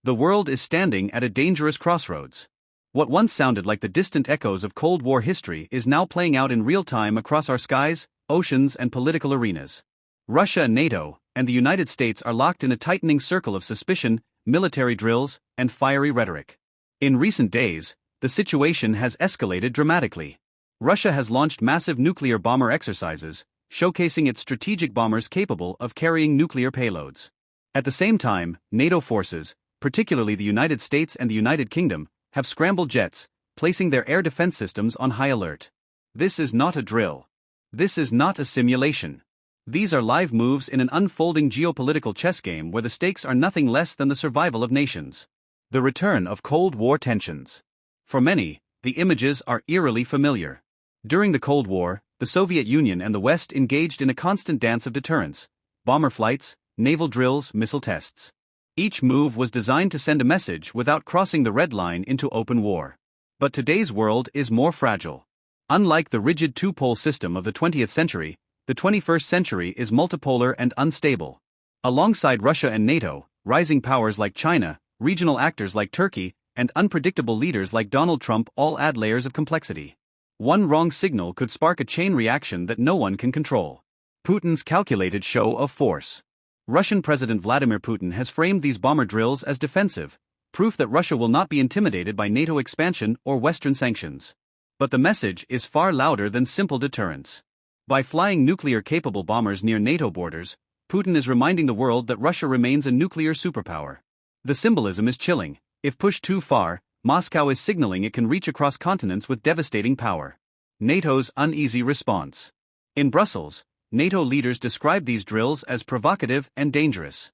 The world is standing at a dangerous crossroads. What once sounded like the distant echoes of Cold War history is now playing out in real time across our skies, oceans, and political arenas. Russia, NATO, and the United States are locked in a tightening circle of suspicion, military drills, and fiery rhetoric. In recent days, the situation has escalated dramatically. Russia has launched massive nuclear bomber exercises, showcasing its strategic bombers capable of carrying nuclear payloads. At the same time, NATO forces, particularly the United States and the United Kingdom, have scrambled jets, placing their air defense systems on high alert. This is not a drill. This is not a simulation. These are live moves in an unfolding geopolitical chess game where the stakes are nothing less than the survival of nations. The return of Cold War tensions. For many, the images are eerily familiar. During the Cold War, the Soviet Union and the West engaged in a constant dance of deterrence: bomber flights, naval drills, missile tests. Each move was designed to send a message without crossing the red line into open war. But today's world is more fragile. Unlike the rigid two-pole system of the 20th century, the 21st century is multipolar and unstable. Alongside Russia and NATO, rising powers like China, regional actors like Turkey, and unpredictable leaders like Donald Trump all add layers of complexity. One wrong signal could spark a chain reaction that no one can control. Putin's calculated show of force. Russian President Vladimir Putin has framed these bomber drills as defensive, proof that Russia will not be intimidated by NATO expansion or Western sanctions. But the message is far louder than simple deterrence. By flying nuclear-capable bombers near NATO borders, Putin is reminding the world that Russia remains a nuclear superpower. The symbolism is chilling. If pushed too far, Moscow is signaling it can reach across continents with devastating power. NATO's uneasy response. In Brussels, NATO leaders describe these drills as provocative and dangerous.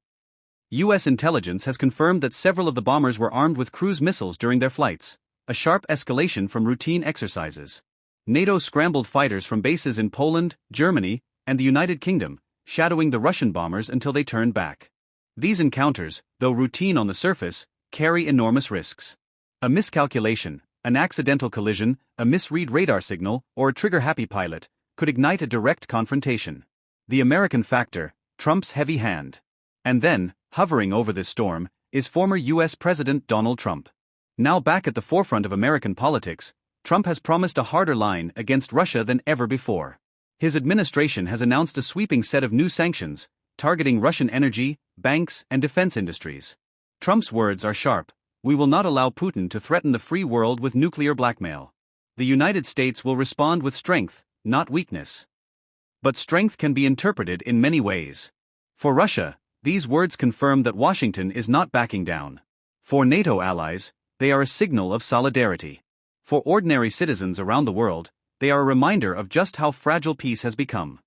U.S. intelligence has confirmed that several of the bombers were armed with cruise missiles during their flights, a sharp escalation from routine exercises. NATO scrambled fighters from bases in Poland, Germany, and the United Kingdom, shadowing the Russian bombers until they turned back. These encounters, though routine on the surface, carry enormous risks. A miscalculation, an accidental collision, a misread radar signal, or a trigger-happy pilot could ignite a direct confrontation. The American factor, Trump's heavy hand. And then, hovering over this storm, is former U.S. President Donald Trump. Now back at the forefront of American politics, Trump has promised a harder line against Russia than ever before. His administration has announced a sweeping set of new sanctions, targeting Russian energy, banks, and defense industries. Trump's words are sharp: "We will not allow Putin to threaten the free world with nuclear blackmail." The United States will respond with strength, not weakness. But strength can be interpreted in many ways. For Russia, these words confirm that Washington is not backing down. For NATO allies, they are a signal of solidarity. For ordinary citizens around the world, they are a reminder of just how fragile peace has become.